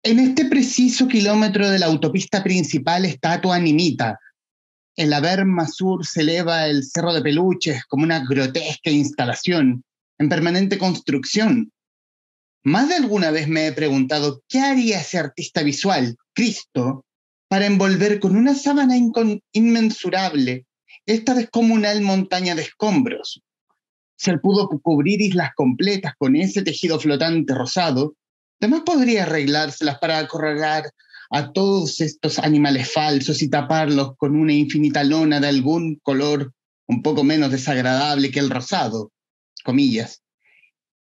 En este preciso kilómetro de la autopista principal está tu animita. En la berma sur se eleva el Cerro de Peluches como una grotesca instalación en permanente construcción. Más de alguna vez me he preguntado qué haría ese artista visual, Cristo, para envolver con una sábana inmensurable esta descomunal montaña de escombros. Si él pudo cubrir islas completas con ese tejido flotante rosado, además podría arreglárselas para acorralar a todos estos animales falsos y taparlos con una infinita lona de algún color un poco menos desagradable que el rosado, comillas.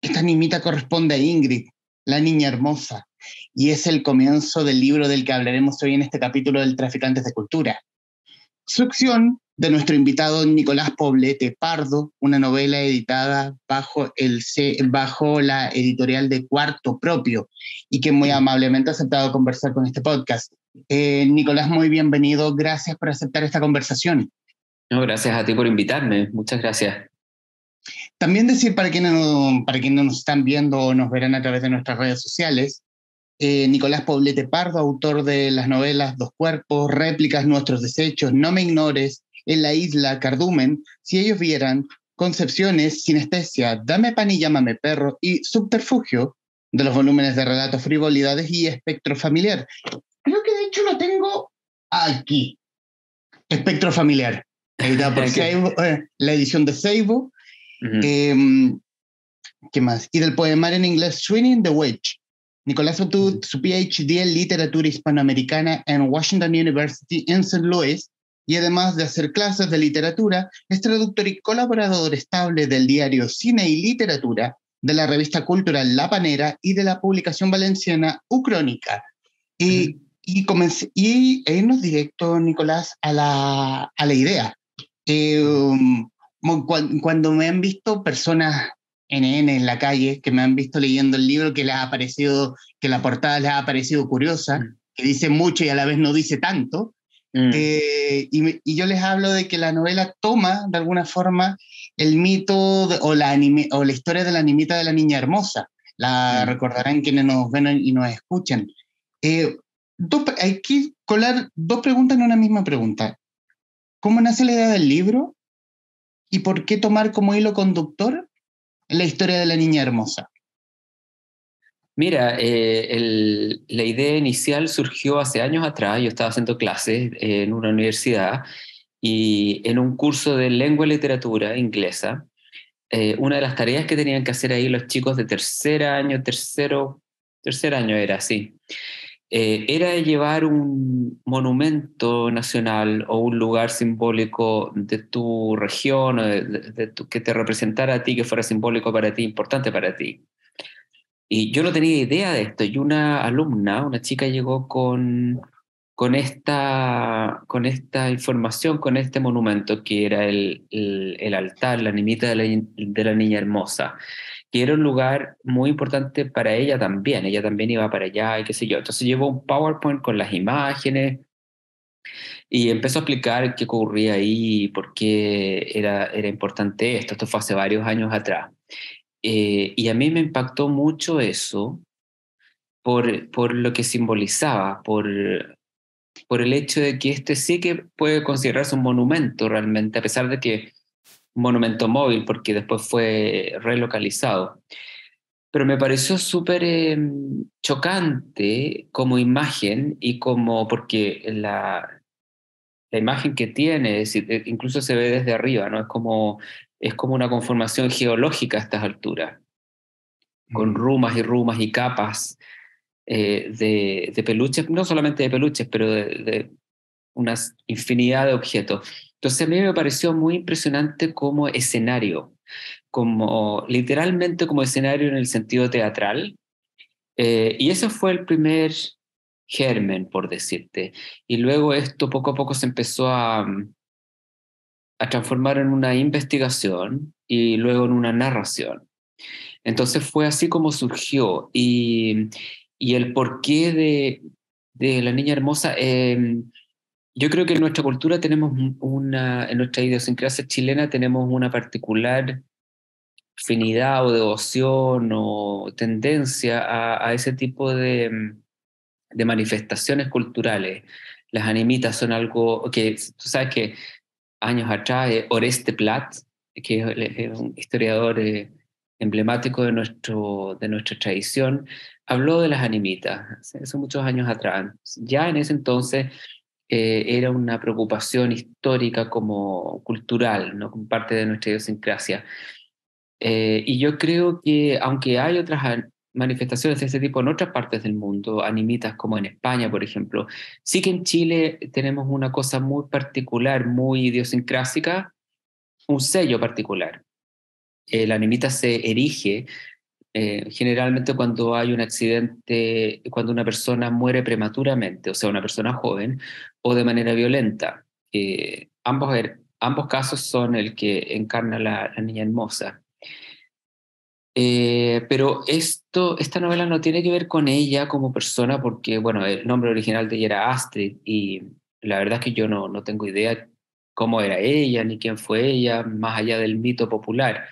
Esta nimita corresponde a Ingrid, la niña hermosa, y es el comienzo del libro del que hablaremos hoy en este capítulo del Traficantes de Cultura. Succión de nuestro invitado Nicolás Poblete Pardo, una novela editada bajo la editorial de Cuarto Propio y que muy amablemente ha aceptado conversar con este podcast. Nicolás, muy bienvenido. Gracias por aceptar esta conversación. No, gracias a ti por invitarme. Muchas gracias. También decir para quienes no nos están viendo o nos verán a través de nuestras redes sociales, Nicolás Poblete Pardo, autor de las novelas Dos Cuerpos, Réplicas, Nuestros Desechos, No me ignores, En la isla, Cardumen, Si ellos vieran, Concepciones, Sinestesia, Dame pan y llámame perro y Subterfugio, de los volúmenes de relatos, frivolidades y espectro familiar. Creo que de hecho lo tengo aquí. Espectro familiar, editado por Seibo, la edición de Seibo. ¿Qué más? Y del poemario en inglés Swinging the Wedge. Nicolás obtuvo su PhD en literatura hispanoamericana en Washington University en St. Louis y además de hacer clases de literatura, es traductor y colaborador estable del diario Cine y Literatura, de la revista cultural La Panera y de la publicación valenciana Ucrónica. Y irnos directo, Nicolás, a la idea. Cuando me han visto personas NN en la calle, que me han visto leyendo el libro, que les ha parecido, que la portada les ha parecido curiosa, que dice mucho y a la vez no dice tanto, y yo les hablo de que la novela toma, de alguna forma, el mito o la historia de la animita de la niña hermosa. La recordarán quienes nos ven y nos escuchan. Hay que colar dos preguntas en una misma pregunta. ¿Cómo nace la idea del libro? ¿Y por qué tomar como hilo conductor la historia de la niña hermosa? Mira, la idea inicial surgió hace años atrás. Yo estaba haciendo clases en una universidad y en un curso de lengua y literatura inglesa, una de las tareas que tenían que hacer ahí los chicos de tercer año era así, era llevar un monumento nacional o un lugar simbólico de tu región o que te representara a ti, que fuera simbólico para ti, importante para ti. Y yo no tenía idea de esto. Y una alumna, una chica, llegó con esta información, con este monumento que era el altar, la nimita de la niña hermosa, que era un lugar muy importante para ella también. Ella también iba para allá y qué sé yo. Entonces llevó un PowerPoint con las imágenes y empezó a explicar qué ocurría ahí, por qué era importante esto. Esto fue hace varios años atrás. Y a mí me impactó mucho eso por lo que simbolizaba, por el hecho de que este sí que puede considerarse un monumento realmente, a pesar de que un monumento móvil, porque después fue relocalizado. Pero me pareció súper chocante como imagen y como porque la imagen que tiene, es decir, incluso se ve desde arriba, ¿no? Es como una conformación geológica a estas alturas, con rumas y capas de peluches, no solamente de peluches, pero de una infinidad de objetos. Entonces a mí me pareció muy impresionante como escenario, como literalmente como escenario en el sentido teatral, y ese fue el primer germen, por decirte. Y luego esto poco a poco se empezó a transformar en una investigación y luego en una narración. Entonces fue así como surgió. Y el porqué de la niña hermosa, yo creo que en nuestra cultura tenemos en nuestra idiosincrasia chilena tenemos una particular afinidad o devoción o tendencia a ese tipo de manifestaciones culturales. Las animitas son algo que, tú sabes que años atrás, Oreste Plat, que es un historiador emblemático de nuestra tradición, habló de las animitas, hace muchos años atrás. Ya en ese entonces era una preocupación histórica como cultural, ¿no? Como parte de nuestra idiosincrasia. Y yo creo que aunque hay otras manifestaciones de ese tipo en otras partes del mundo, animitas como en España, por ejemplo, sí que en Chile tenemos una cosa muy particular, muy idiosincrásica, un sello particular. La animita se erige generalmente cuando hay un accidente, cuando una persona muere prematuramente, o sea, una persona joven, o de manera violenta. Ambos casos son el que encarna la niña hermosa. Pero esta novela no tiene que ver con ella como persona, porque, bueno, el nombre original de ella era Astrid, y la verdad es que yo no tengo idea cómo era ella, ni quién fue ella, más allá del mito popular.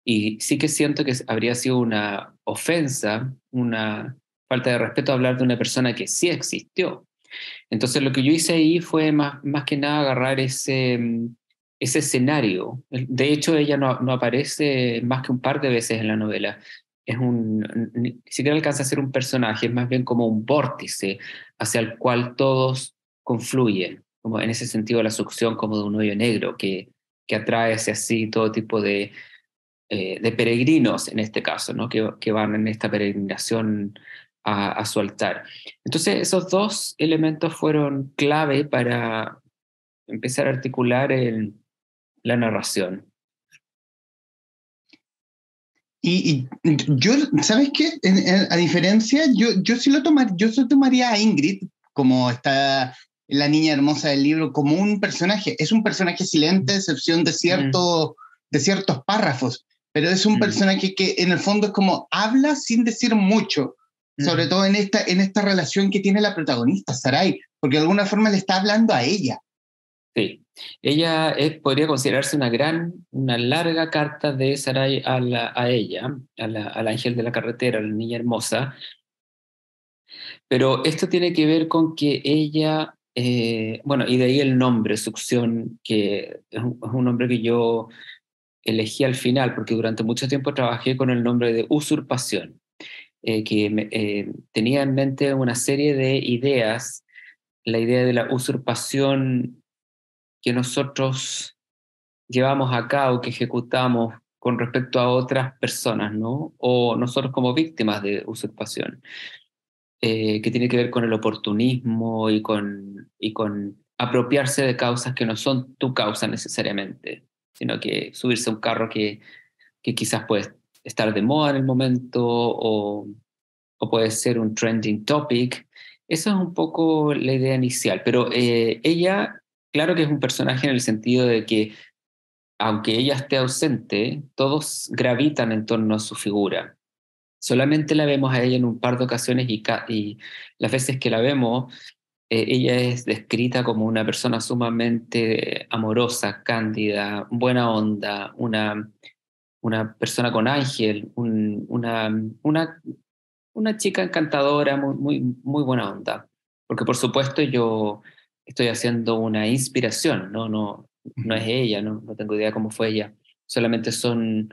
Y sí que siento que habría sido una ofensa, una falta de respeto hablar de una persona que sí existió. Entonces lo que yo hice ahí fue más que nada agarrar ese escenario. De hecho, ella no aparece más que un par de veces en la novela. Ni siquiera alcanza a ser un personaje, es más bien como un vórtice hacia el cual todos confluyen, como en ese sentido la succión como de un hoyo negro que atrae hacia sí todo tipo de peregrinos en este caso, ¿no? Que van en esta peregrinación a su altar. Entonces, esos dos elementos fueron clave para empezar a articular la narración. Y yo, ¿sabes qué? A diferencia, yo sí tomaría a Ingrid, como está la niña hermosa del libro, como un personaje. Es un personaje silente, a excepción de ciertos párrafos, pero es un Mm. personaje que en el fondo es como habla sin decir mucho, sobre todo en esta relación que tiene la protagonista, Sarai, porque de alguna forma le está hablando a ella. Sí, ella podría considerarse una larga carta de Sarai a ella, al ángel de la carretera, a la niña hermosa, pero esto tiene que ver con que ella, bueno, y de ahí el nombre, Succión, que es un nombre que yo elegí al final, porque durante mucho tiempo trabajé con el nombre de Usurpación, tenía en mente una serie de ideas, la idea de la usurpación que nosotros llevamos a cabo, que ejecutamos con respecto a otras personas, ¿no? O nosotros como víctimas de usurpación, que tiene que ver con el oportunismo y con apropiarse de causas que no son tu causa necesariamente, sino que subirse a un carro que quizás puede estar de moda en el momento o puede ser un trending topic. Eso es un poco la idea inicial, pero ella, claro que es un personaje en el sentido de que aunque ella esté ausente, todos gravitan en torno a su figura. Solamente la vemos a ella en un par de ocasiones y las veces que la vemos, ella es descrita como una persona sumamente amorosa, cándida, buena onda, una persona con ángel, una chica encantadora, muy buena onda. Porque por supuesto yo estoy haciendo una inspiración, no es ella, no tengo idea cómo fue ella. Solamente son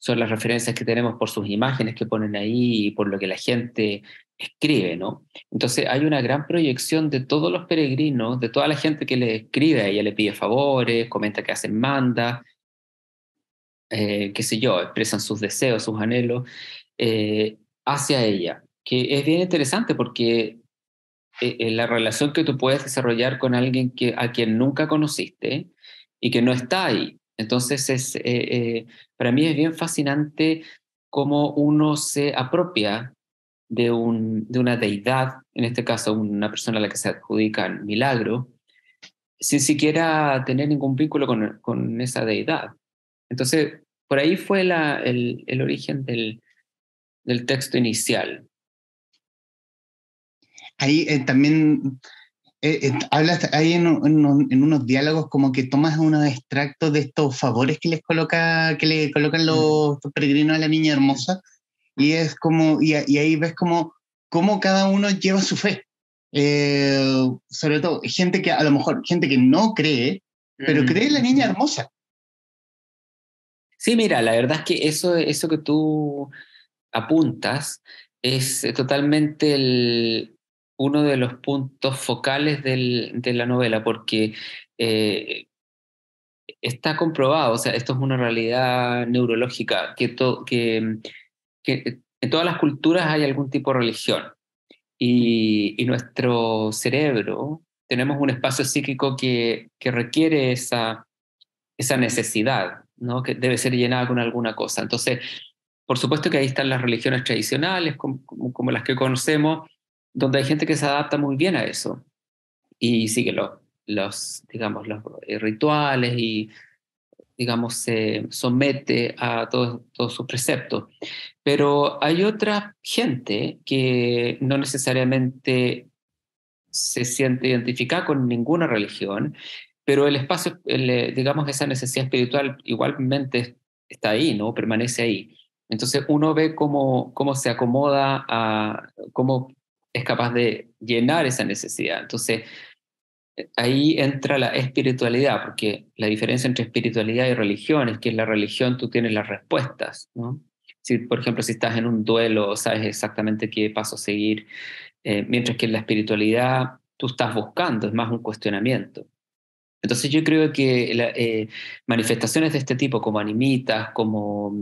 las referencias que tenemos por sus imágenes que ponen ahí y por lo que la gente escribe, ¿no? Entonces hay una gran proyección de todos los peregrinos, de toda la gente que le escribe a ella, le pide favores, comenta que hacen manda, qué sé yo, expresan sus deseos, sus anhelos, hacia ella, que es bien interesante porque la relación que tú puedes desarrollar con alguien a quien nunca conociste y que no está ahí. Entonces, para mí es bien fascinante cómo uno se apropia de una deidad, en este caso una persona a la que se adjudica el milagro, sin siquiera tener ningún vínculo con esa deidad. Entonces, por ahí fue el origen del texto inicial. Ahí también hablas ahí en unos diálogos como que tomas unos extractos de estos favores que le colocan Mm, los peregrinos a la niña hermosa y es como, y ahí ves como cada uno lleva su fe. Sobre todo gente que a lo mejor, gente que no cree, pero cree en la niña hermosa. Sí, mira, la verdad es que eso que tú apuntas es totalmente uno de los puntos focales de la novela, porque eh, está comprobado, o sea, esto es una realidad neurológica, que en todas las culturas hay algún tipo de religión y nuestro cerebro, tenemos un espacio psíquico que requiere esa necesidad, ¿no? Que debe ser llenada con alguna cosa. Entonces, por supuesto que ahí están las religiones tradicionales, como las que conocemos, donde hay gente que se adapta muy bien a eso y sigue digamos, los rituales y, digamos, se somete a todos sus preceptos. Pero hay otra gente que no necesariamente se siente identificada con ninguna religión, pero el espacio, digamos, esa necesidad espiritual igualmente está ahí, ¿no? Permanece ahí. Entonces uno ve cómo se acomoda cómo es capaz de llenar esa necesidad. Entonces ahí entra la espiritualidad, porque la diferencia entre espiritualidad y religión es que en la religión tú tienes las respuestas, ¿no? Si, por ejemplo, si estás en un duelo, sabes exactamente qué paso seguir, mientras que en la espiritualidad tú estás buscando, es más un cuestionamiento. Entonces yo creo que manifestaciones de este tipo, como animitas, como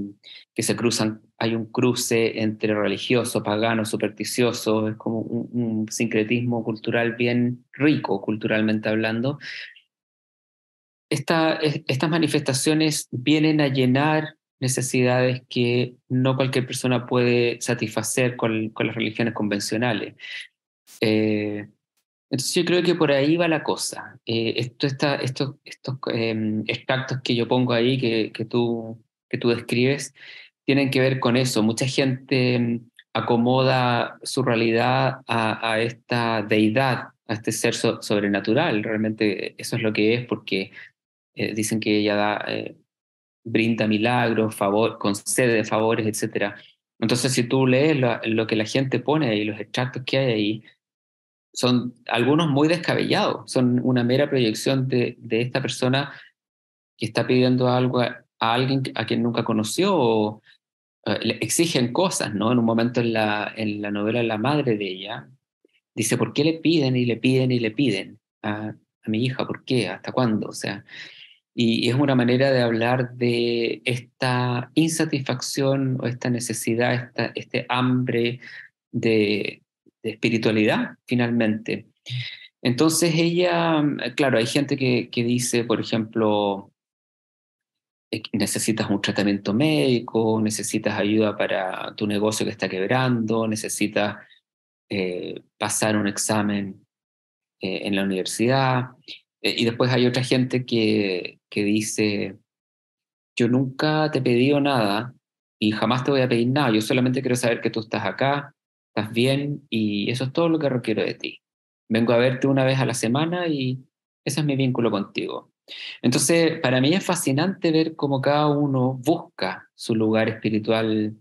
que se cruzan, hay un cruce entre religioso, pagano, supersticioso, es como un sincretismo cultural bien rico, culturalmente hablando. Estas manifestaciones vienen a llenar necesidades que no cualquier persona puede satisfacer con las religiones convencionales. Eh, entonces yo creo que por ahí va la cosa. Estos extractos que yo pongo ahí, que tú describes, tienen que ver con eso. Mucha gente acomoda su realidad a esta deidad, a este ser sobrenatural. Realmente eso es lo que es, porque dicen que ella brinda milagros, concede favores, etc. Entonces si tú lees lo que la gente pone ahí, los extractos que hay ahí, son algunos muy descabellados, son una mera proyección de esta persona que está pidiendo algo a alguien a quien nunca conoció, o le exigen cosas, ¿no? En un momento en la novela, la madre de ella dice: ¿por qué le piden y le piden y le piden a mi hija? ¿Por qué? ¿Hasta cuándo? O sea, y es una manera de hablar de esta insatisfacción o esta necesidad, este hambre de, de espiritualidad, finalmente. Entonces ella, claro, hay gente que dice, por ejemplo, necesitas un tratamiento médico, necesitas ayuda para tu negocio que está quebrando, necesitas pasar un examen en la universidad. Y después hay otra gente que dice: yo nunca te he pedido nada y jamás te voy a pedir nada, yo solamente quiero saber que tú estás acá, estás bien, y eso es todo lo que requiero de ti. Vengo a verte una vez a la semana y ese es mi vínculo contigo. Entonces, para mí es fascinante ver cómo cada uno busca su lugar espiritual,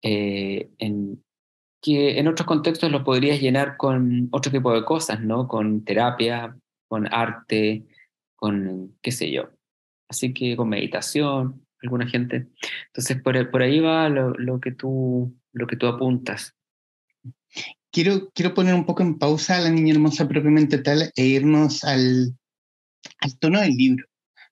que en otros contextos lo podrías llenar con otro tipo de cosas, ¿no? Con terapia, con arte, con qué sé yo. Así que con meditación, alguna gente. Entonces, por ahí va lo que tú apuntas. Quiero poner un poco en pausa a la niña hermosa propiamente tal e irnos al tono del libro,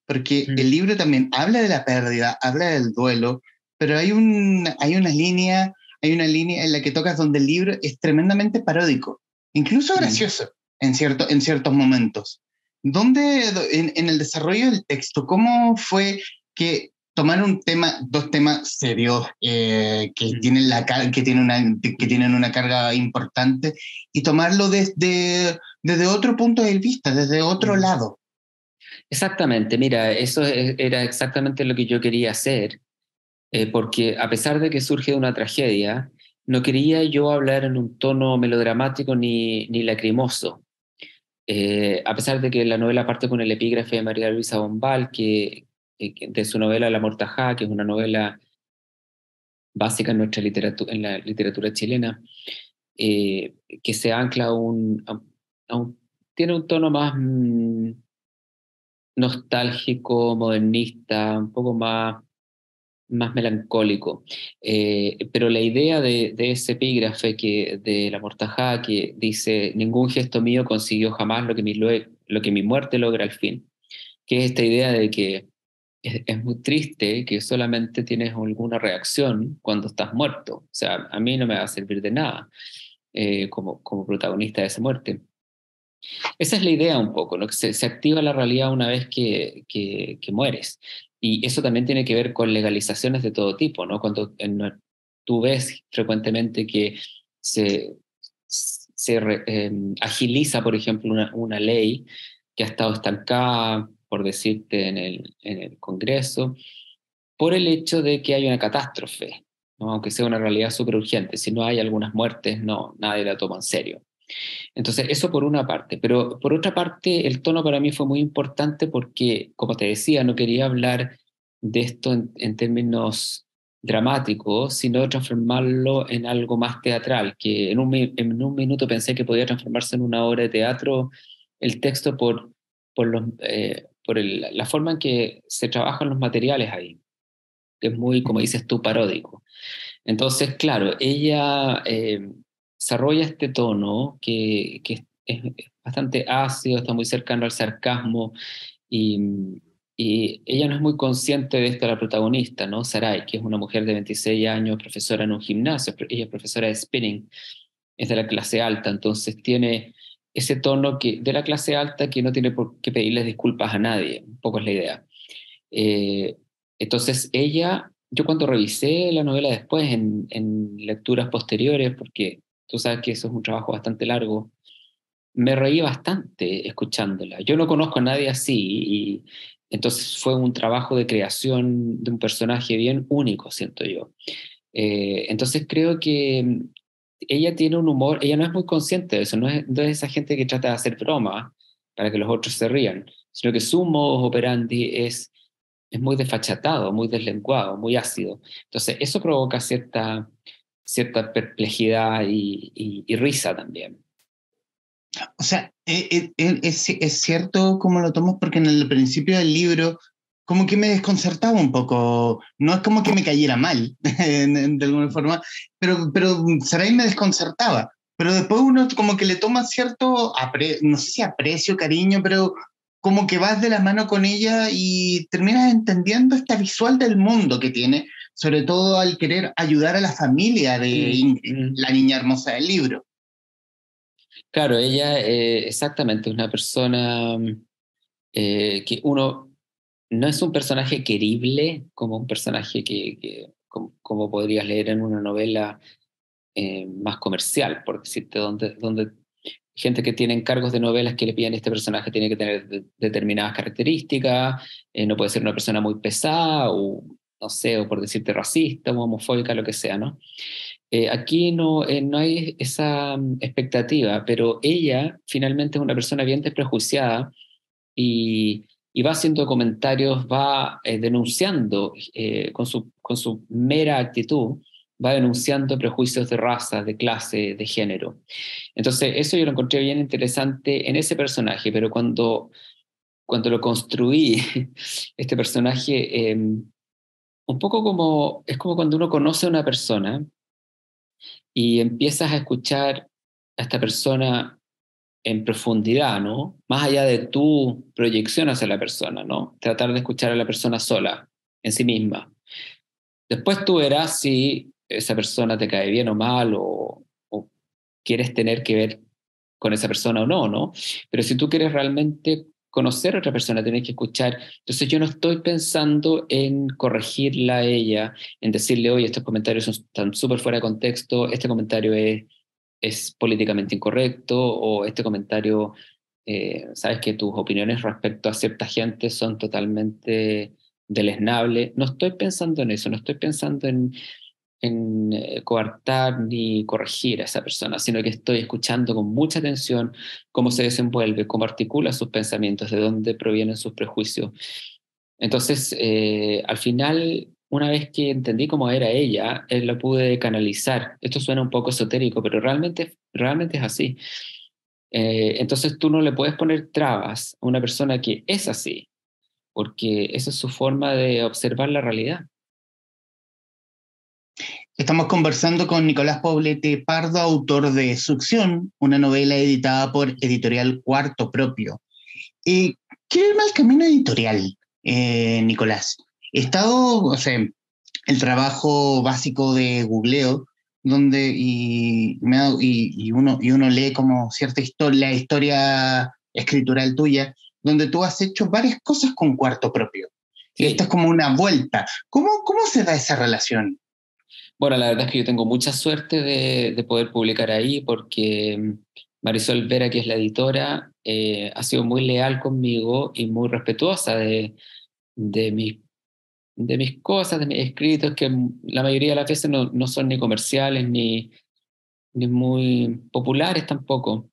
porque el Mm, libro también habla de la pérdida, habla del duelo, pero hay una línea en la que tocas donde el libro es tremendamente paródico, incluso mm. gracioso en ciertos momentos. En el desarrollo del texto, cómo fue que tomar dos temas serios Mm. que tienen una carga importante y tomarlo desde otro punto de vista, desde otro Mm. lado? Exactamente, mira, eso era exactamente lo que yo quería hacer, porque a pesar de que surge de una tragedia, no quería yo hablar en un tono melodramático ni lacrimoso. A pesar de que la novela parte con el epígrafe de María Luisa Bombal, de su novela La Mortajá, que es una novela básica en la literatura chilena. que se ancla tiene un tono más nostálgico, modernista, un poco más melancólico. Pero la idea de ese epígrafe de la Mortajada que dice: ningún gesto mío consiguió jamás lo que mi muerte logra al fin, que es esta idea de que es muy triste que solamente tienes alguna reacción cuando estás muerto. O sea, a mí no me va a servir de nada como protagonista de esa muerte. Esa es la idea un poco, ¿no? Que se activa la realidad una vez que mueres. Y eso también tiene que ver con legalizaciones de todo tipo, ¿no? Cuando tú ves frecuentemente que se, agiliza, por ejemplo, una ley que ha estado estancada, por decirte, en el Congreso, por el hecho de que hay una catástrofe, ¿no? Aunque sea una realidad súper urgente. Si no hay algunas muertes, no, nadie la toma en serio. Entonces, eso por una parte. Pero por otra parte, el tono para mí fue muy importante porque, como te decía, no quería hablar de esto en términos dramáticos, sino transformarlo en algo más teatral, que en un minuto pensé que podía transformarse en una obra de teatro el texto por la forma en que se trabajan los materiales ahí, que es muy, como dices tú, paródico. Entonces, claro, ella desarrolla este tono que es bastante ácido, está muy cercano al sarcasmo y, y ella no es muy consciente de esto, la protagonista, ¿no? Sarai, que es una mujer de 26 años, profesora en un gimnasio, ella es profesora de spinning, es de la clase alta, entonces tiene ese tono de la clase alta que no tiene por qué pedirles disculpas a nadie, un poco es la idea. Eh, entonces yo cuando revisé la novela después en lecturas posteriores, porque tú sabes que eso es un trabajo bastante largo, me reí bastante escuchándola. Yo no conozco a nadie así y entonces fue un trabajo de creación de un personaje bien único, siento yo. Entonces creo que ella tiene un humor, ella no es muy consciente de eso, no es esa gente que trata de hacer broma para que los otros se rían, sino que su modus operandi es muy desfachatado, muy deslenguado, muy ácido. Entonces, eso provoca cierta perplejidad y risa también. O sea, es cierto cómo lo tomo porque en el principio del libro como que me desconcertaba un poco, no es como que me cayera mal de alguna forma, pero Sarai me desconcertaba, pero después uno como que le toma cierto, no sé si aprecio, cariño, pero como que vas de la mano con ella y terminas entendiendo esta visual del mundo que tiene, sobre todo al querer ayudar a la familia de Mm, Ingrid, mm. la niña hermosa del libro. Claro, ella exactamente es una persona que uno no es un personaje querible como un personaje como podrías leer en una novela más comercial, por decirte, donde gente que tiene encargos de novelas que le piden este personaje tiene que tener determinadas características, no puede ser una persona muy pesada o, no sé, o por decirte racista o homofóbica, lo que sea, ¿no? Aquí no hay esa expectativa, pero ella finalmente es una persona bien desprejuiciada y va haciendo comentarios, va denunciando con su mera actitud, va denunciando prejuicios de raza, de clase, de género. Entonces, eso yo lo encontré bien interesante en ese personaje, pero cuando lo construí, este personaje, un poco es como cuando uno conoce a una persona y empiezas a escuchar a esta persona en profundidad, ¿no? Más allá de tu proyección hacia la persona, ¿no? Tratar de escuchar a la persona sola, en sí misma. Después tú verás si esa persona te cae bien o mal o quieres tener que ver con esa persona o no, ¿no? Pero si tú quieres realmente conocer a otra persona, tienes que escuchar. Entonces yo no estoy pensando en corregirla a ella, en decirle, oye, estos comentarios están súper fuera de contexto, este comentario es políticamente incorrecto, o este comentario, sabes que tus opiniones respecto a cierta gente son totalmente deleznables. No estoy pensando en eso, no estoy pensando en coartar ni corregir a esa persona, sino que estoy escuchando con mucha atención cómo se desenvuelve, cómo articula sus pensamientos, de dónde provienen sus prejuicios. Entonces, al final, una vez que entendí cómo era ella, la pude canalizar. Esto suena un poco esotérico, pero realmente es así. Entonces tú no le puedes poner trabas a una persona que es así, porque esa es su forma de observar la realidad. Estamos conversando con Nicolás Poblete Pardo, autor de Succión, una novela editada por Editorial Cuarto Propio. ¿Qué mal camino editorial, Nicolás? He estado, o sea, el trabajo básico de googleo, donde y uno lee como cierta historia, la historia escritural tuya, donde tú has hecho varias cosas con Cuarto Propio. Y esto es Sí. como una vuelta. ¿Cómo se da esa relación? Bueno, la verdad es que yo tengo mucha suerte de poder publicar ahí porque Marisol Vera, que es la editora, ha sido muy leal conmigo y muy respetuosa de, mis, de mis cosas, de mis escritos, que la mayoría de las veces no son ni comerciales ni muy populares tampoco.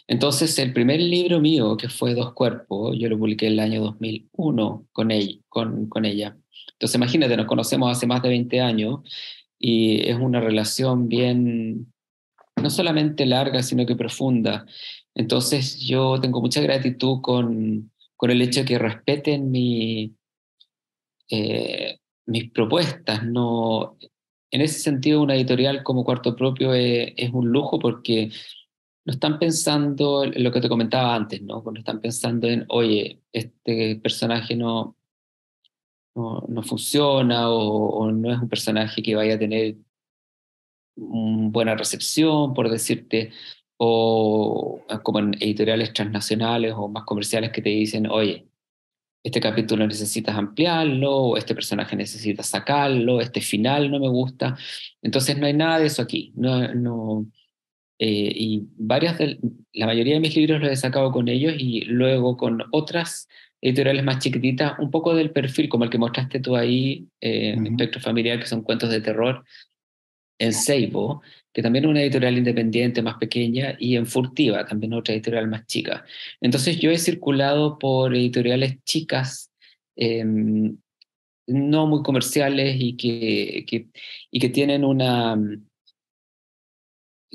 Entonces, el primer libro mío, que fue Dos Cuerpos, yo lo publiqué en el año 2001 con ella. Entonces, imagínate, nos conocemos hace más de 20 años y es una relación bien, no solamente larga, sino que profunda. Entonces, yo tengo mucha gratitud con el hecho de que respeten mis propuestas. No, en ese sentido, una editorial como Cuarto Propio es un lujo porque no están pensando en lo que te comentaba antes, ¿no? Cuando están pensando en, oye, este personaje no funciona o no es un personaje que vaya a tener buena recepción, por decirte, o como en editoriales transnacionales o más comerciales que te dicen, oye, este capítulo necesitas ampliarlo, o este personaje necesita sacarlo, este final no me gusta. Entonces no hay nada de eso aquí. Y la mayoría de mis libros los he sacado con ellos y luego con otras editoriales más chiquititas, un poco del perfil, como el que mostraste tú ahí, Ujú. Espectro Familiar, que son cuentos de terror, en Seibo, que también es una editorial independiente más pequeña, y en Furtiva, también otra editorial más chica. Entonces yo he circulado por editoriales chicas, eh, no muy comerciales y que tienen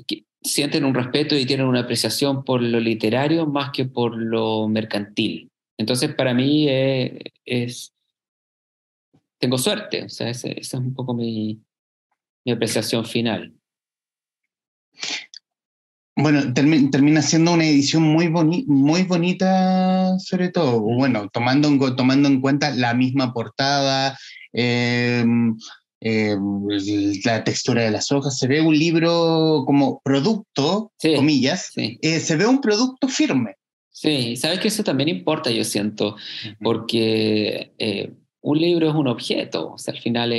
que sienten un respeto y tienen una apreciación por lo literario más que por lo mercantil. Entonces, para mí tengo suerte, o sea, esa es un poco mi apreciación final. Bueno, termina siendo una edición muy bonita, sobre todo, Mm. bueno, tomando en cuenta la misma portada, eh, eh, la textura de las hojas, se ve un libro como producto, Sí, comillas, sí, se ve un producto firme. sí. Sabes que eso también importa, yo siento, Ujú. porque un libro es un objeto, o sea, al final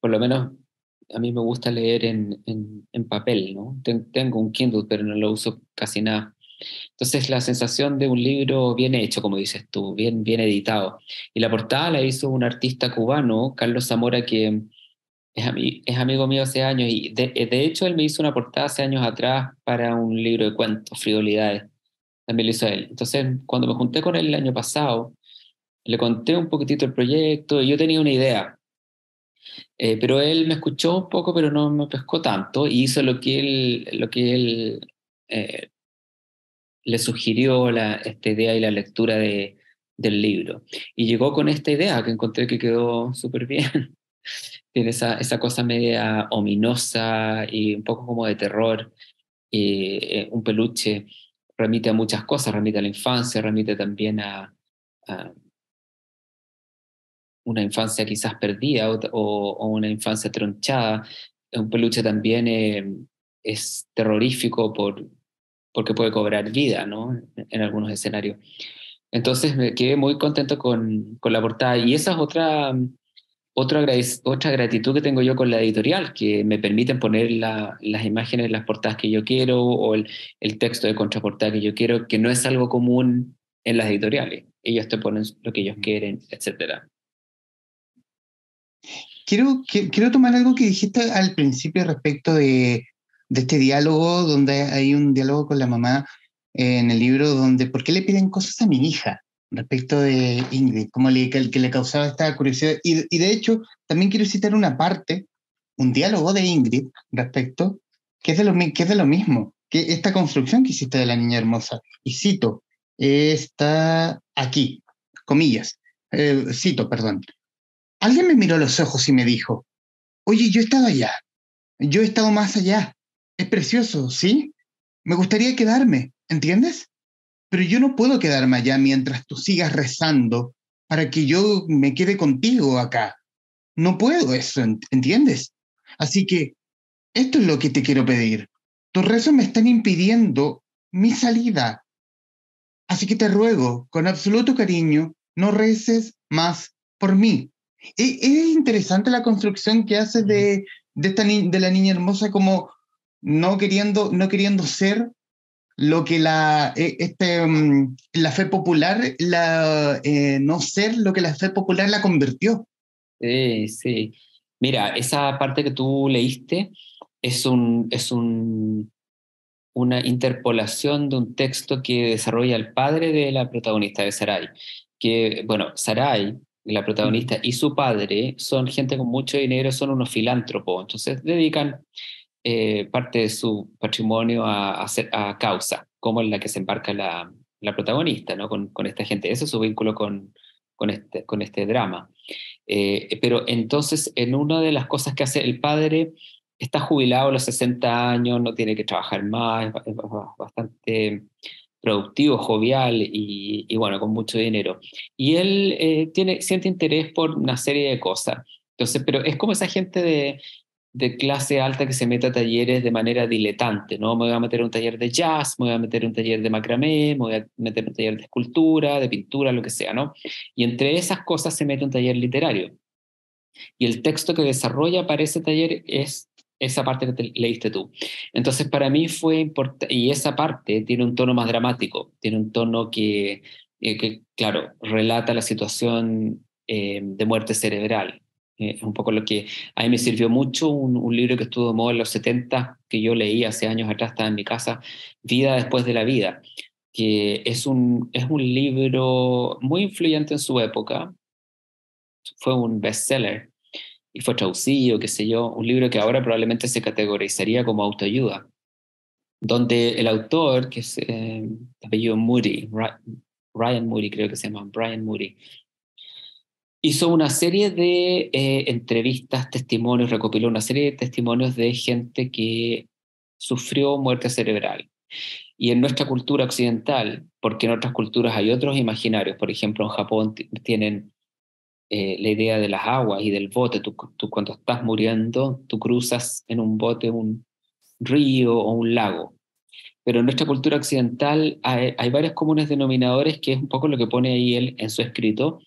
por lo menos a mí me gusta leer en papel, ¿no? Tengo un Kindle, pero no lo uso casi nada. Entonces la sensación de un libro bien hecho, como dices tú, bien editado. Y la portada la hizo un artista cubano, Carlos Zamora, que es amigo mío hace años, y de hecho él me hizo una portada hace años atrás para un libro de cuentos, Frivolidades, también lo hizo él. Entonces cuando me junté con él el año pasado, le conté un poquitito el proyecto y yo tenía una idea. Pero él me escuchó un poco, pero no me pescó tanto, y hizo lo que él eh, le sugirió esta idea y la lectura del libro. Y llegó con esta idea que encontré que quedó súper bien. Tiene esa cosa media ominosa y un poco como de terror. Un peluche remite a muchas cosas, remite a la infancia, remite también a una infancia quizás perdida o una infancia tronchada. Un peluche también es terrorífico porque puede cobrar vida, ¿no? En algunos escenarios. Entonces me quedé muy contento con la portada y esa es otra gratitud que tengo yo con la editorial, que me permiten poner las imágenes, las portadas que yo quiero o el texto de contraportada que yo quiero, que no es algo común en las editoriales. Ellos te ponen lo que ellos quieren, etcétera. Quiero tomar algo que dijiste al principio respecto de este diálogo, donde hay un diálogo con la mamá en el libro, donde, ¿por qué le piden cosas a mi hija? respecto de Ingrid, como que le causaba esta curiosidad. Y de hecho, también quiero citar una parte, un diálogo de Ingrid respecto, que es de lo mismo, que esta construcción que hiciste de la niña hermosa. Y cito, está aquí, comillas, cito, perdón. Alguien me miró a los ojos y me dijo, oye, yo he estado allá, yo he estado más allá. Es precioso, ¿sí? Me gustaría quedarme, ¿entiendes? Pero yo no puedo quedarme allá mientras tú sigas rezando para que yo me quede contigo acá. No puedo eso, ¿entiendes? Así que esto es lo que te quiero pedir. Tus rezos me están impidiendo mi salida. Así que te ruego, con absoluto cariño, no reces más por mí. Es interesante la construcción que hace de la niña hermosa como no queriendo ser lo que la fe popular, no ser lo que la fe popular la convirtió. Sí, sí. Mira, esa parte que tú leíste es una interpolación de un texto que desarrolla el padre de la protagonista, de Sarai. Que, bueno, Sarai, la protagonista, y su padre son gente con mucho dinero, son unos filántropos, entonces dedican parte de su patrimonio a causa, como en la que se embarca la protagonista, ¿no? Con esta gente. Ese es su vínculo con este drama. Pero entonces, en una de las cosas que hace el padre, está jubilado a los 60 años, no tiene que trabajar más, es bastante productivo, jovial y bueno, con mucho dinero. Y él siente interés por una serie de cosas. Entonces, pero es como esa gente de clase alta que se mete a talleres de manera diletante, ¿no? Me voy a meter a un taller de jazz, me voy a meter a un taller de macramé, me voy a meter a un taller de escultura, de pintura, lo que sea, ¿no? Y entre esas cosas se mete un taller literario. Y el texto que desarrolla para ese taller es esa parte que leíste tú. Entonces, para mí fue importante, y esa parte tiene un tono más dramático, tiene un tono claro, relata la situación de muerte cerebral. Es un poco lo que a mí me sirvió mucho, un libro que estuvo de moda en los 70, que yo leí hace años atrás, estaba en mi casa, Vida después de la vida, que es un libro muy influyente en su época, fue un bestseller y fue traducido, qué sé yo, un libro que ahora probablemente se categorizaría como autoayuda, donde el autor, que es apellido Moody, Ryan Moody creo que se llama, Brian Moody, hizo una serie de entrevistas, testimonios, recopiló una serie de testimonios de gente que sufrió muerte cerebral. Y en nuestra cultura occidental, porque en otras culturas hay otros imaginarios, por ejemplo en Japón tienen la idea de las aguas y del bote. Tú cuando estás muriendo, tú cruzas en un bote un río o un lago. Pero en nuestra cultura occidental hay varios comunes denominadores, que es un poco lo que pone ahí él en su escrito.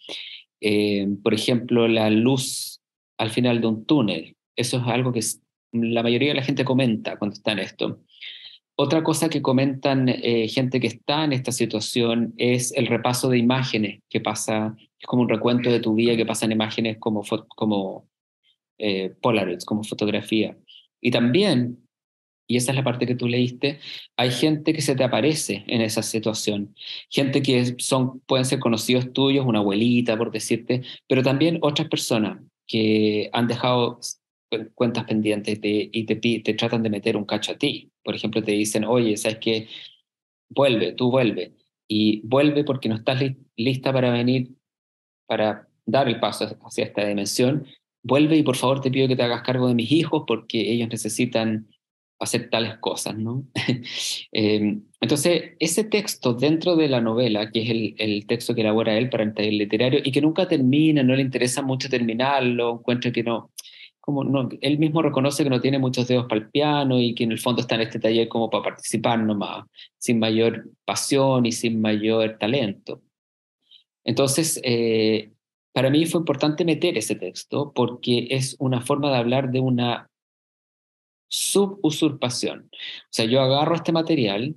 Por ejemplo, la luz al final de un túnel. Eso es algo que la mayoría de la gente comenta cuando está en esto. Otra cosa que comentan gente que está en esta situación es el repaso de imágenes que pasa, es como un recuento de tu vida que pasan imágenes como Polaroids, como fotografía. Y también, y esa es la parte que tú leíste, hay gente que se te aparece en esa situación. Gente que pueden ser conocidos tuyos, una abuelita, por decirte, pero también otras personas que han dejado cuentas pendientes y te tratan de meter un cacho a ti. Por ejemplo, te dicen, oye, ¿sabes qué? Vuelve, tú vuelve. Y vuelve porque no estás lista para venir, para dar el paso hacia esta dimensión. Vuelve y por favor te pido que te hagas cargo de mis hijos porque ellos necesitan hacer tales cosas, ¿no? Entonces, ese texto dentro de la novela, que es el texto que elabora él para el taller literario y que nunca termina, no le interesa mucho terminarlo, encuentra que no, como no, él mismo reconoce que no tiene muchos dedos para el piano y que en el fondo está en este taller como para participar nomás, sin mayor pasión y sin mayor talento. Entonces, para mí fue importante meter ese texto porque es una forma de hablar de una subusurpación. O sea, yo agarro este material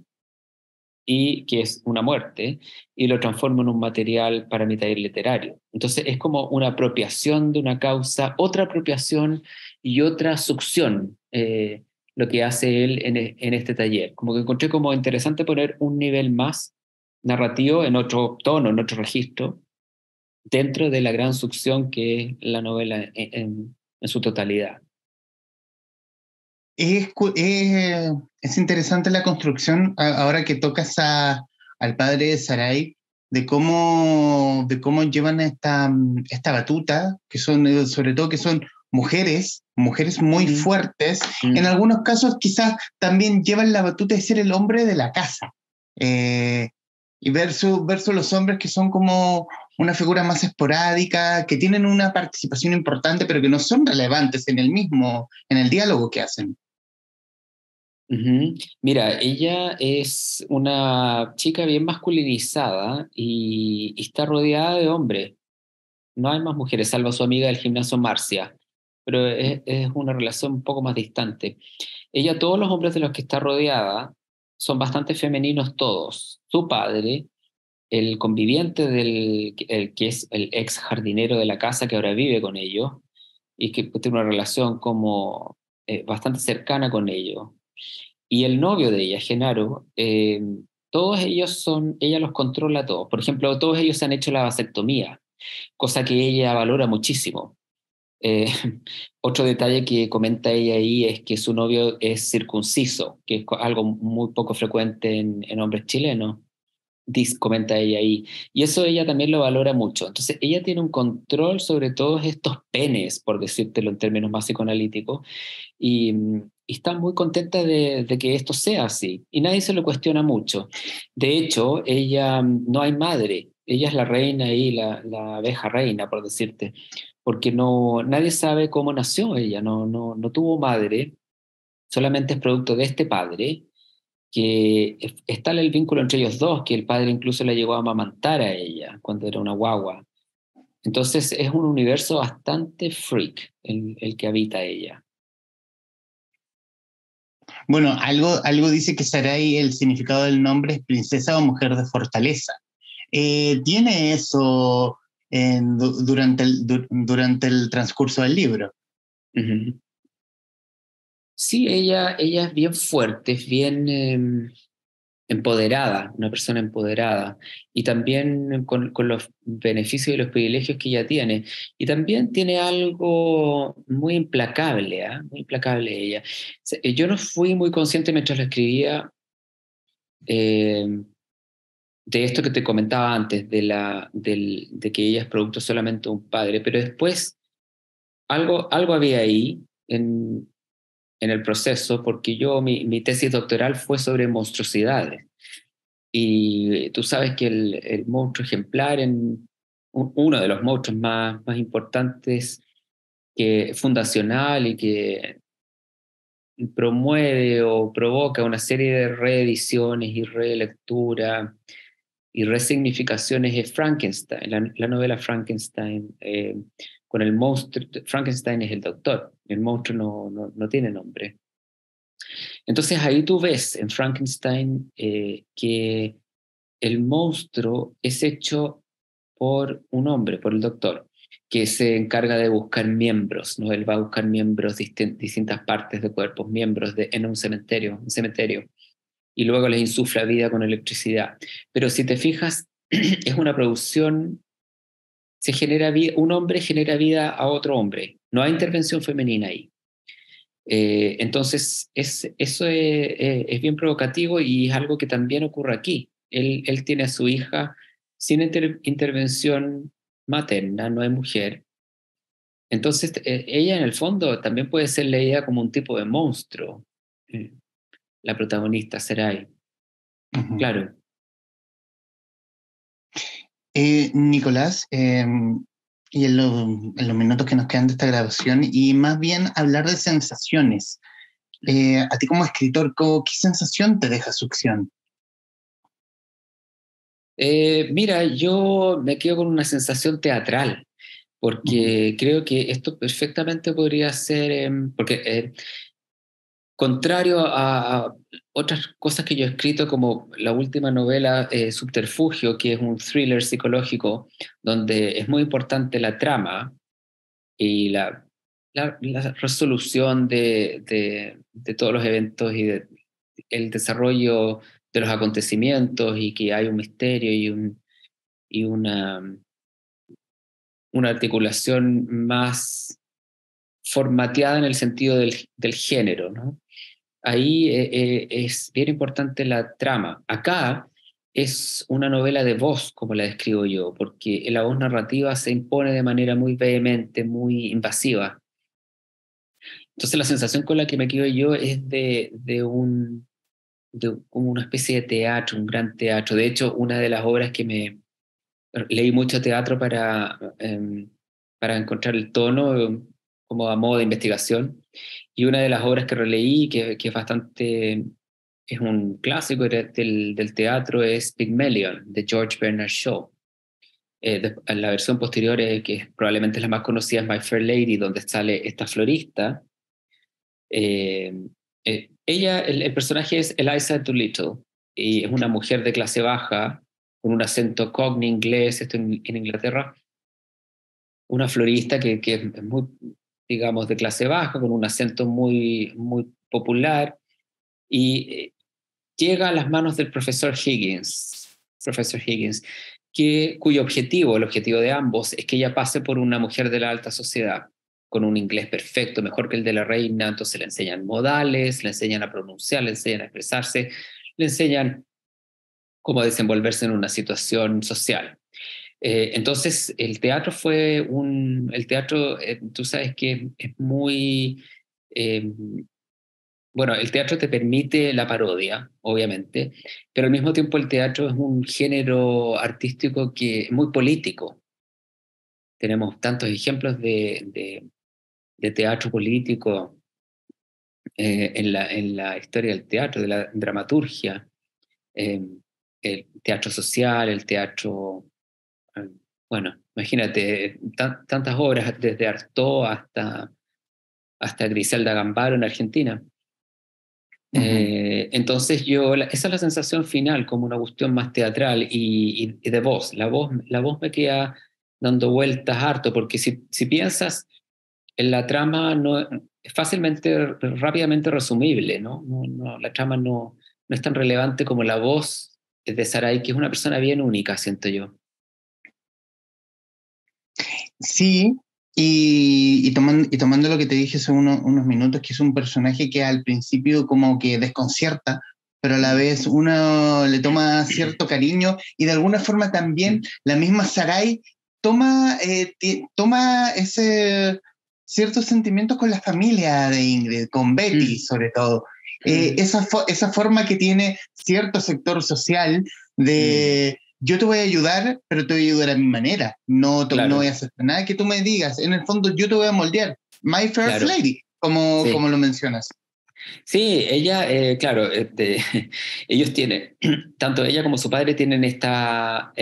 y que es una muerte y lo transformo en un material para mi taller literario. Entonces es como una apropiación de una causa, otra apropiación y otra succión, lo que hace él en este taller. Como que encontré como interesante poner un nivel más narrativo, en otro tono, en otro registro, dentro de la gran succión que es la novela en su totalidad. Es interesante la construcción, ahora que tocas al padre de Sarai, de cómo llevan esta batuta, que son, sobre todo que son mujeres muy fuertes. En algunos casos quizás también llevan la batuta de ser el hombre de la casa. Eh, y versus los hombres que son como una figura más esporádica, que tienen una participación importante, pero que no son relevantes en el diálogo que hacen. Mira, ella es una chica bien masculinizada y está rodeada de hombres. No hay más mujeres, salvo su amiga del gimnasio Marcia, pero es una relación un poco más distante. Ella, todos los hombres de los que está rodeada, son bastante femeninos todos. Su padre, el conviviente el que es el ex jardinero de la casa que ahora vive con ellos y que tiene una relación como bastante cercana con ellos. Y el novio de ella, Genaro, todos ellos ella los controla a todos. Por ejemplo, todos ellos se han hecho la vasectomía, cosa que ella valora muchísimo. Eh, Otro detalle que comenta ella ahí es que su novio es circunciso, que es algo muy poco frecuente en hombres chilenos, comenta ella ahí. Y eso ella también lo valora mucho. Entonces, ella tiene un control sobre todos estos penes, por decírtelo en términos más psicoanalíticos, y está muy contenta de que esto sea así. Y nadie se lo cuestiona mucho. De hecho, ella no hay madre. Ella es la reina y la abeja reina, por decirte, porque nadie sabe cómo nació ella, no tuvo madre, solamente es producto de este padre, que está el vínculo entre ellos dos, que el padre incluso la llegó a amamantar a ella cuando era una guagua. Entonces es un universo bastante freak el que habita ella. Bueno, algo dice que Sarai, el significado del nombre es princesa o mujer de fortaleza. Tiene eso durante el transcurso del libro. Uh-huh. Sí, ella es bien fuerte, es bien empoderada, una persona empoderada, y también con los beneficios y los privilegios que ella tiene. Y también tiene algo muy implacable, ¿eh? Muy implacable ella. Yo no fui muy consciente mientras lo escribía eh, de esto que te comentaba antes, de que ella es producto solamente de un padre, pero después algo había ahí en el proceso, porque mi tesis doctoral fue sobre monstruosidades. Y tú sabes que el monstruo ejemplar, uno de los monstruos más importantes, que fundacional y que promueve o provoca una serie de reediciones y relectura y resignificaciones, es Frankenstein, la novela Frankenstein, con el monstruo. Frankenstein es el doctor, el monstruo no tiene nombre. Entonces ahí tú ves en Frankenstein que el monstruo es hecho por un hombre, por el doctor, que se encarga de buscar miembros, ¿no? Él va a buscar miembros de distintas partes de cuerpos, miembros en un cementerio, y luego les insufla vida con electricidad. Pero si te fijas, es una producción, un hombre genera vida a otro hombre, no hay intervención femenina ahí. Entonces, eso es bien provocativo y es algo que también ocurre aquí. Él tiene a su hija sin intervención materna, no hay mujer. Entonces, ella en el fondo también puede ser leída como un tipo de monstruo, eh, la protagonista Sarai. Uh-huh. Claro. Nicolás, y en los minutos que nos quedan de esta grabación, y más bien hablar de sensaciones. A ti como escritor, ¿qué sensación te deja Succión? Mira, yo me quedo con una sensación teatral, porque creo que esto perfectamente podría ser, porque contrario a otras cosas que yo he escrito, como la última novela, Subterfugio, que es un thriller psicológico, donde es muy importante la trama y la resolución de todos los eventos y el desarrollo de los acontecimientos y que hay un misterio y una articulación más formateada en el sentido del género, ¿no? Ahí es bien importante la trama. Acá es una novela de voz, como la describo yo, porque la voz narrativa se impone de manera muy vehemente, muy invasiva. Entonces la sensación con la que me quedo yo es de como una especie de teatro, un gran teatro. De hecho, una de las obras que leí mucho teatro para encontrar el tono, como a modo de investigación, y una de las obras que releí, que es bastante, es un clásico del teatro, es Pygmalion, de George Bernard Shaw. La versión posterior, que probablemente es la más conocida, es My Fair Lady, donde sale esta florista. El personaje es Eliza Doolittle, y es una mujer de clase baja, con un acento cockney inglés, esto en Inglaterra, una florista que es muy, digamos, de clase baja, con un acento muy, muy popular, y llega a las manos del profesor Higgins, cuyo objetivo, el objetivo de ambos, es que ella pase por una mujer de la alta sociedad, con un inglés perfecto, mejor que el de la reina. Entonces le enseñan modales, le enseñan a pronunciar, le enseñan a expresarse, le enseñan cómo desenvolverse en una situación social. Entonces, el teatro, tú sabes que es muy, eh, bueno, el teatro te permite la parodia, obviamente, pero al mismo tiempo el teatro es un género artístico que es muy político. Tenemos tantos ejemplos de teatro político en la historia del teatro, de la dramaturgia, eh, el teatro social, el teatro. Bueno, imagínate, tantas obras, desde Artaud hasta Griselda Gambaro en Argentina. Ujú. Entonces esa es la sensación final, como una cuestión más teatral y de voz. La voz me queda dando vueltas harto, porque si piensas en la trama, no, es rápidamente resumible, ¿no? La trama no es tan relevante como la voz de Sarai, que es una persona bien única, siento yo. Sí, y tomando lo que te dije hace unos minutos, que es un personaje que al principio como que desconcierta, pero a la vez uno le toma cierto cariño y de alguna forma también la misma Sarai toma ese ciertos sentimientos con la familia de Ingrid, con Betty Mm, sobre todo. mm, Esa forma que tiene cierto sector social mm, de yo te voy a ayudar, pero te voy a ayudar a mi manera. No voy claro, a hacer nada que tú me digas. En el fondo, yo te voy a moldear. My First claro, Lady, como sí. lo mencionas. Sí, ella, claro, ellos tienen, tanto ella como su padre tienen esta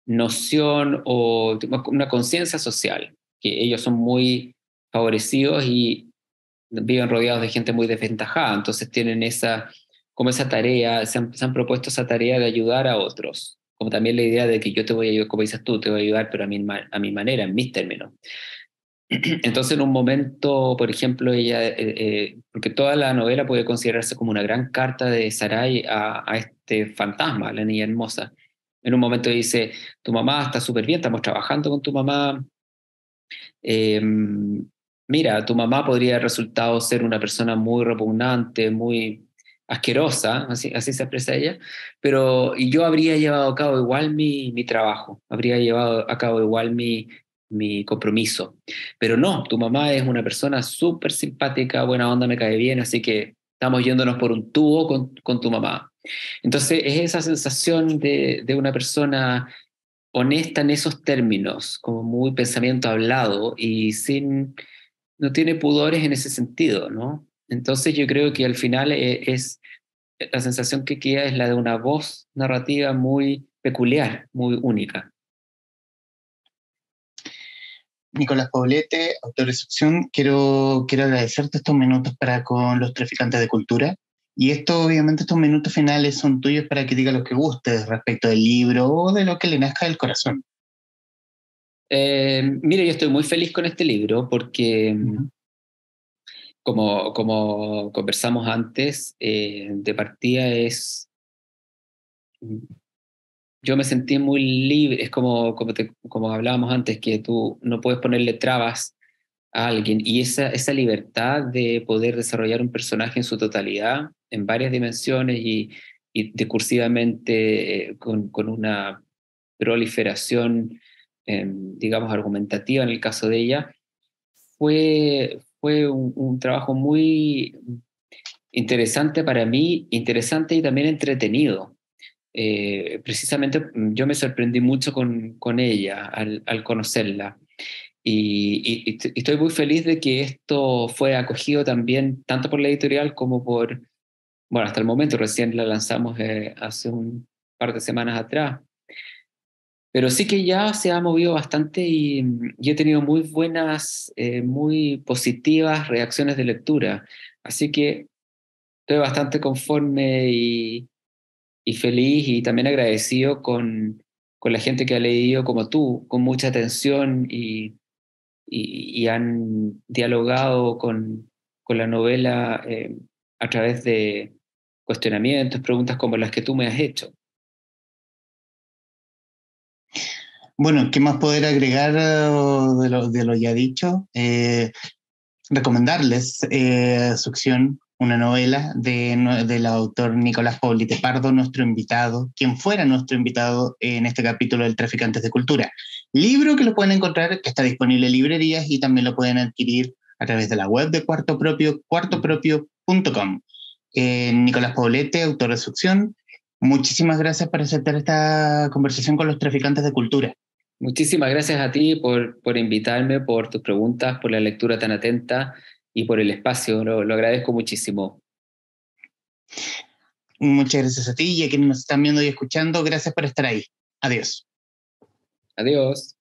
noción o una conciencia social, que ellos son muy favorecidos y viven rodeados de gente muy desventajada, entonces tienen como esa tarea, se han propuesto esa tarea de ayudar a otros, como también la idea de que yo te voy a ayudar, como dices tú, te voy a ayudar, pero a mi manera, en mis términos. Entonces, en un momento, por ejemplo, porque toda la novela puede considerarse como una gran carta de Sarai a este fantasma, a la niña hermosa. En un momento dice, tu mamá está súper bien, estamos trabajando con tu mamá. Eh, Mira, tu mamá podría haber resultado ser una persona muy repugnante, muy asquerosa, así se expresa ella, y yo habría llevado a cabo igual mi trabajo, habría llevado a cabo igual mi compromiso. Pero no, tu mamá es una persona súper simpática, buena onda, me cae bien, así que estamos yéndonos por un tubo con tu mamá. Entonces es esa sensación de una persona honesta en esos términos, como muy pensamiento hablado y no tiene pudores en ese sentido, ¿no? Entonces yo creo que al final la sensación que queda es la de una voz narrativa muy peculiar, muy única. Nicolás Poblete, autor de sección, quiero agradecerte estos minutos para con los traficantes de cultura. Y esto, obviamente, estos minutos finales son tuyos para que diga lo que gustes respecto del libro o de lo que le nazca del corazón. Mira, yo estoy muy feliz con este libro porque Ujú. como conversamos antes, de partida yo me sentí muy libre, es como hablábamos antes, que tú no puedes ponerle trabas a alguien, y esa libertad de poder desarrollar un personaje en su totalidad, en varias dimensiones y discursivamente, con una proliferación, digamos, argumentativa en el caso de ella, fue un trabajo muy interesante para mí, interesante y también entretenido. Precisamente yo me sorprendí mucho con ella al conocerla. Y estoy muy feliz de que esto fue acogido también tanto por la editorial como bueno, hasta el momento, recién la lanzamos hace un par de semanas atrás, pero sí que ya se ha movido bastante y he tenido muy buenas, muy positivas reacciones de lectura. Así que estoy bastante conforme y feliz y también agradecido con la gente que ha leído como tú, con mucha atención y han dialogado con la novela, a través de cuestionamientos, preguntas como las que tú me has hecho. Bueno, ¿qué más poder agregar de lo ya dicho? Recomendarles Succión, una novela del autor Nicolás Poblete Pardo, nuestro invitado, quien fuera nuestro invitado en este capítulo del Traficantes de Cultura. Libro que lo pueden encontrar, que está disponible en librerías y también lo pueden adquirir a través de la web de Cuarto Propio, cuartopropio.com. Nicolás Poblete, autor de Succión, muchísimas gracias por aceptar esta conversación con los Traficantes de Cultura. Muchísimas gracias a ti por invitarme, por tus preguntas, por la lectura tan atenta y por el espacio. Lo agradezco muchísimo. Muchas gracias a ti y a quienes nos están viendo y escuchando. Gracias por estar ahí. Adiós. Adiós.